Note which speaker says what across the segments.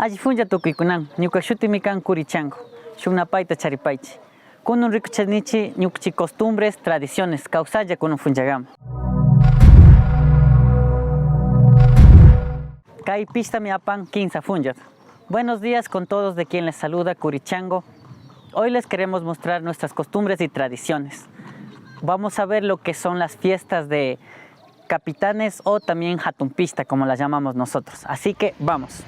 Speaker 1: Allí funja tukuykunan, ñukashutimikan Curichango, shunnapaita charipaichi. Kunun rikuchanichi ñukchi costumbres, tradiciones, causalla kunun funjagam. Kai pista mi apan 15 funjat. Buenos días con todos de quien les saluda Curichango. Hoy les queremos mostrar nuestras costumbres y tradiciones. Vamos a ver lo que son las fiestas de capitanes o también jatumpista, como las llamamos nosotros. Así que vamos.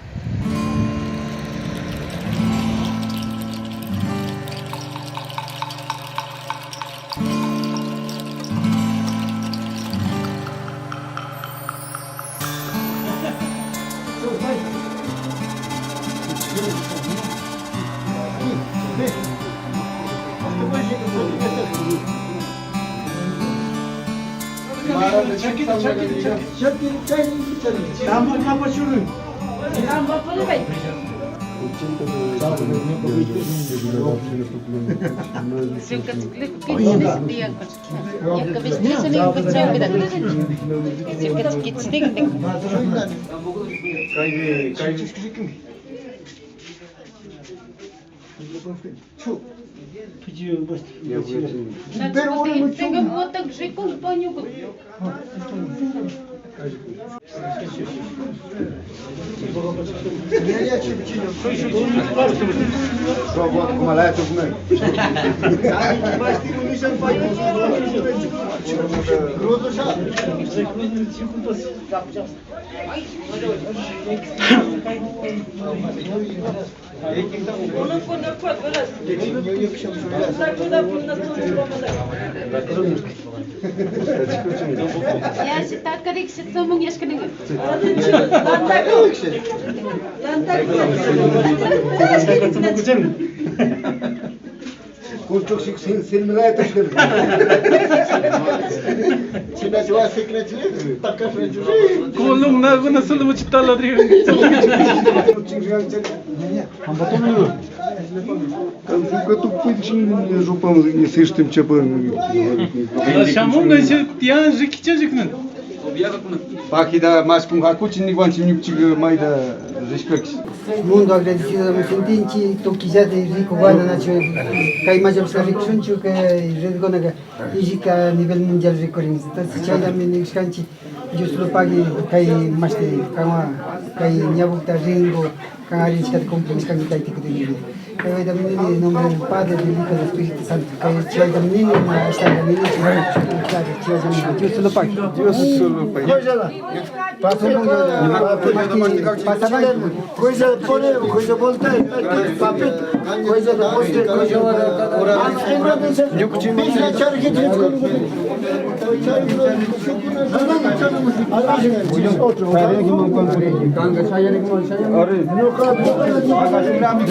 Speaker 2: Mundo agradecido me sentinchi, tu quizás de rico guana nacho, kai mayor sa rico sunchu que red gona que a nivel mundial recorrimos. Entonces chala me nixkanchi, yo solo pague kai más de kama kai nyabukta ringo, kai arichka de compromiso kai kai tico de nivel. Kai también el nombre del Padre, del Hijo, del Espíritu Santo. Kai chala también una esta también yo solo pague. Yo solo pague. Pasa coisa pone, coisa volta, papel, coisa da poste, coisa ora. Eu continuo. Bicha charque de outro, cara que não comprei. Canga saia de como saia. Ora, no caso,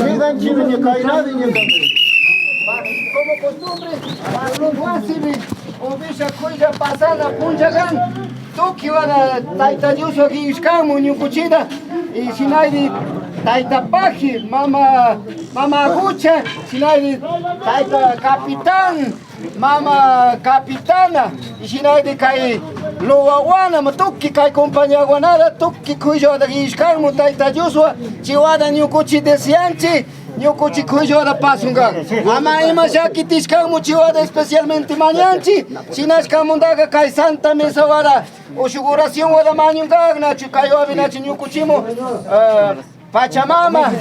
Speaker 2: ninguém tinha nem cainado nem como costumbre, não fácil, ou bicha coisa passada, punjagan. Tuki wana taita yuso ki iskamu nyukuchida y sinaidi taita paji mama gucha sinaidi taita capitán mama capitana y sinaidi kai loawana matuki kai compañía guanada tuki kujo da iskamu taita yuso chiwada nyukuchi desianchi nyukuchi kujo da pasunga ama ima shaki tiskamu chiwada especialmente mañanchi sinaskamu daga kai santa mesa wada Oshuguración wada mañunga nachu kayo abinachu nyukuchimo Pachamama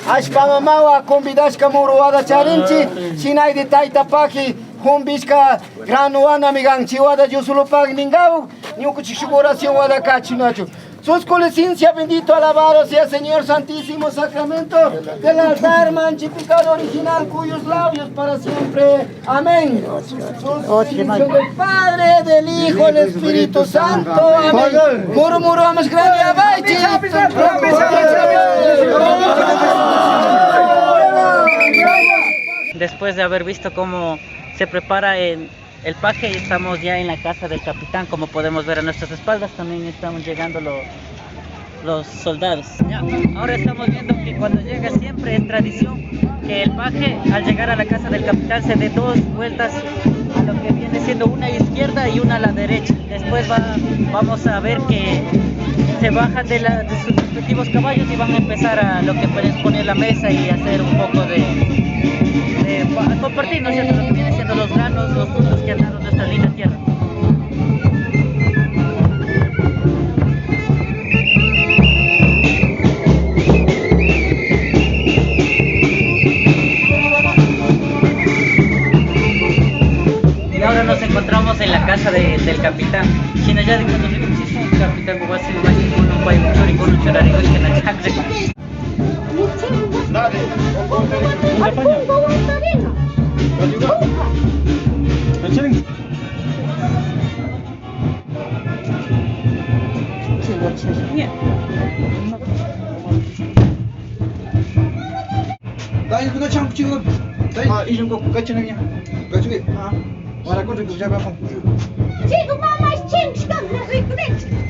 Speaker 2: ashpamama wa convidashka muru wada charinchi sinay de taita paki humbishka granuana miganchi wada yusulupag ningau nyukuchishuguración wada kachu nachu. Sus colesencia bendito alabado sea Señor Santísimo Sacramento del altar manchificado original cuyos labios para siempre. Amén. Del Padre, del Hijo, del Espíritu Santo. Amén. Murmuramos grande abaixo.
Speaker 1: Después de haber visto cómo se prepara el paje, estamos ya en la casa del capitán, como podemos ver a nuestras espaldas. También estamos llegando los soldados. Ya, ahora estamos viendo que cuando llega siempre es tradición que el paje al llegar a la casa del capitán se dé 2 vueltas a lo que viene siendo una izquierda y una a la derecha. Después vamos a ver que se bajan de sus respectivos caballos y van a empezar a lo que pueden poner la mesa y hacer un poco de compartir, ¿no es cierto?, lo que viene siendo los granos, los frutos que han dado nuestra linda tierra. Y ahora nos encontramos en la casa del capitán. China ya de cuando el capitán Guasi con un país mucho con un chorarigo y que na chakre.
Speaker 3: Dai kuna chang chigo. Dai ijung ko kachin nya. Kachin. Wala ko ko jaba ko.
Speaker 4: Chico, mama, ching, ching, ching.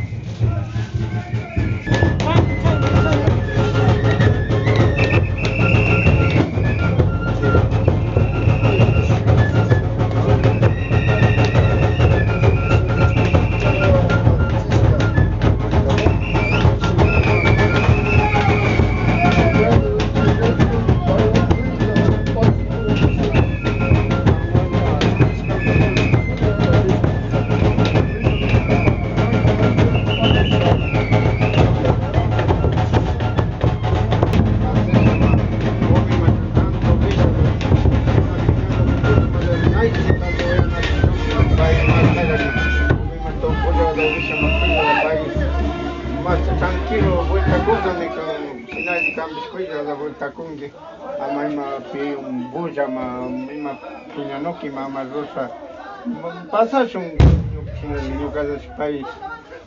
Speaker 2: Tranquilo, vuelta cosa ne final di cambio squadra da volta con che a mai ma più un buja ma ma pignanoki ma rosa pasa un no caso país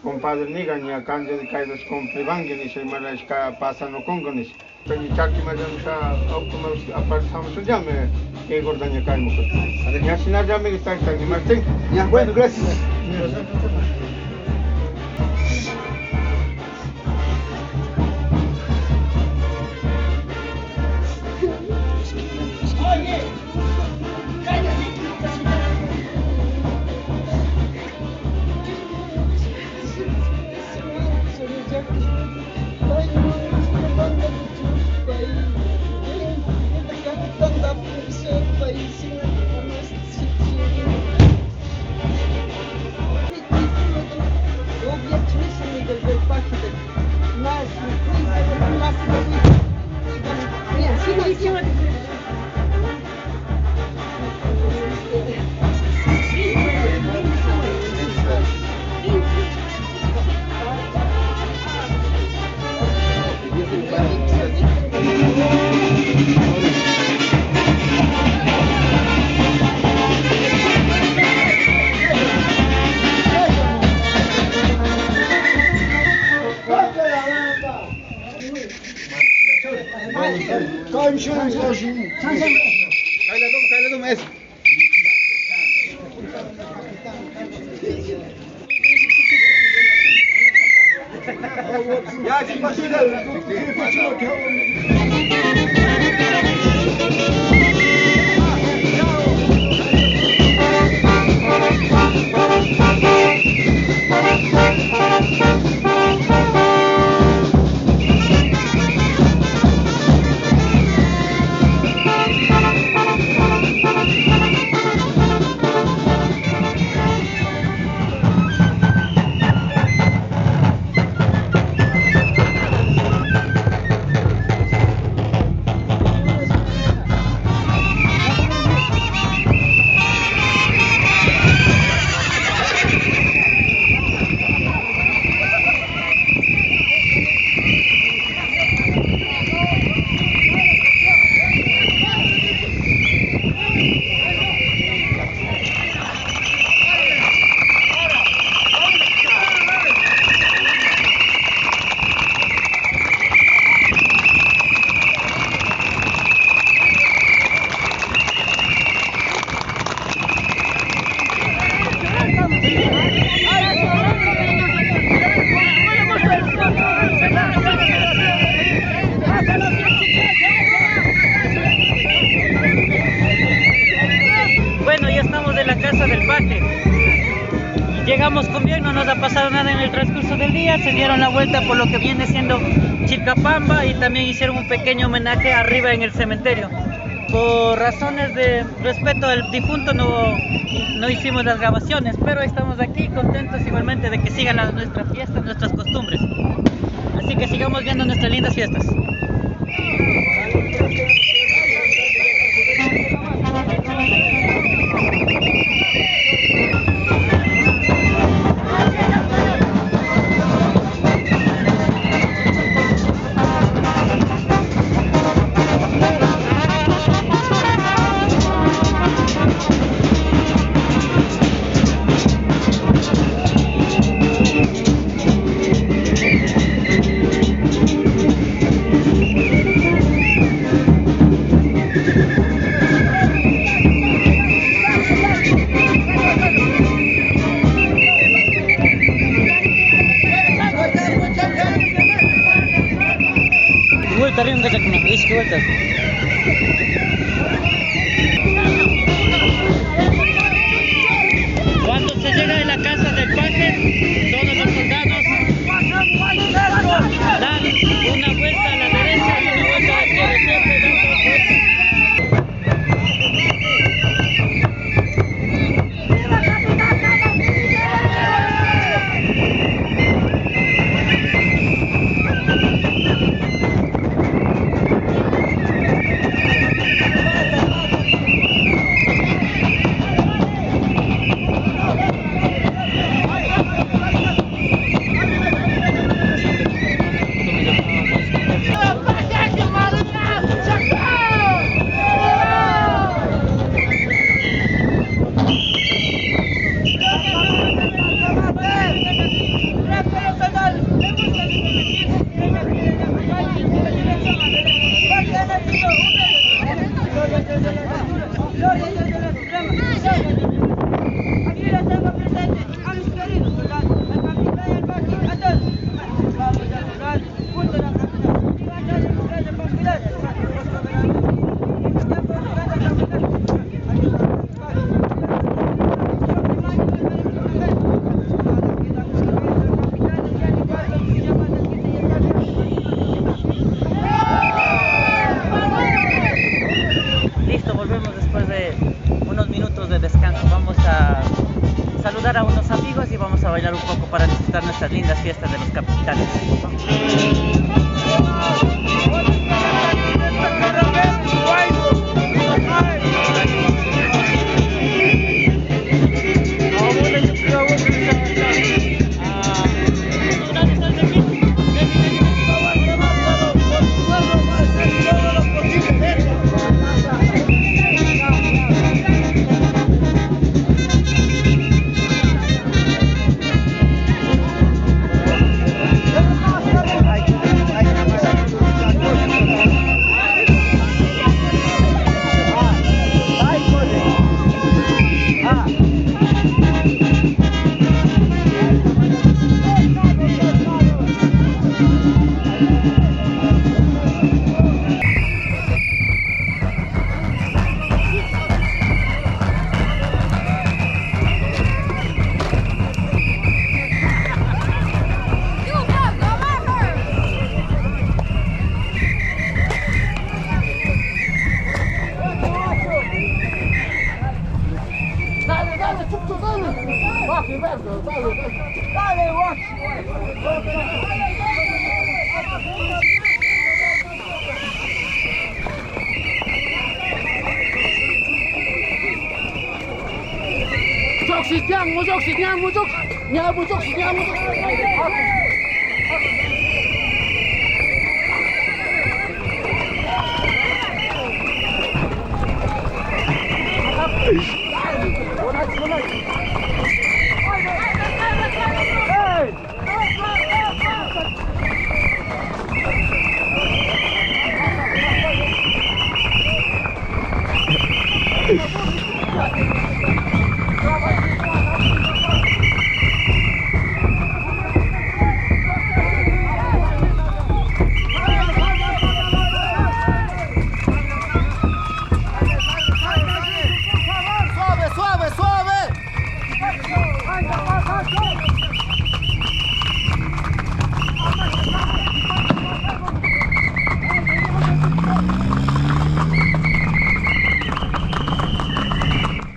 Speaker 2: compadre niga ni a cambio de caídas con privangue ni se mala ska pasa no congones pero chaki ma dan sa como apartamos ya me que gordaña caimo ya si nada me está ni Martín ya bueno gracias.
Speaker 1: pasamos con bien, no nos ha pasado nada en el transcurso del día. Se dieron la vuelta por lo que viene siendo Chilcapamba y también hicieron un pequeño homenaje arriba en el cementerio. Por razones de respeto al difunto no hicimos las grabaciones, pero estamos aquí contentos igualmente de que sigan nuestras fiestas, nuestras costumbres. Así que sigamos viendo nuestras lindas fiestas. Cuando se llega de la casa del paje, todos los soldados dan una vuelta a la derecha y una vuelta a la izquierda, siempre dando vueltas. Saludar a unos amigos y vamos a bailar un poco para disfrutar nuestras lindas fiestas de los capitanes.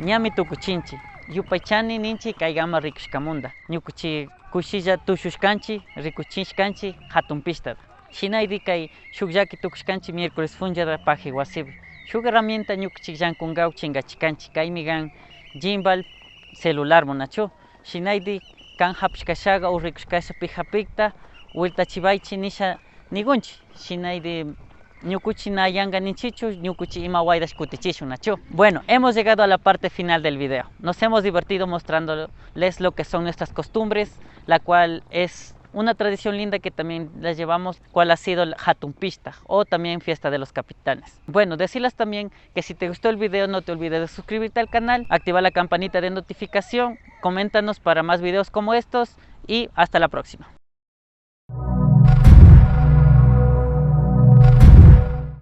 Speaker 1: ñami tukuchinchi. Yupaychani ninchi kaygama rikushkamunda. Ñukuchi kushilla tushushkanchi, rikuchishkanchi hatun pishtata. Shinaydi kay shukllaki tukushkanchi miércoles funllada paje wasipi. Shuk herramienta ñukuchik llankungaw chingachikanchi kaymi kan gimbal celular munachu. Shinaydi kan hapishkashaga o rikushkasha pijapikta vueltachibaychi nisha nigunchi. Shinaydi ñukuchi na yanga ninchichu, ñukuchi ima waydash kutichishun nachu. Bueno, hemos llegado a la parte final del video. Nos hemos divertido mostrándoles lo que son nuestras costumbres, la cual es una tradición linda que también la llevamos, cual ha sido el Hatun Pishta o también Fiesta de los Capitanes. Bueno, decirles también que si te gustó el video no te olvides de suscribirte al canal, activar la campanita de notificación, coméntanos para más videos como estos y hasta la próxima.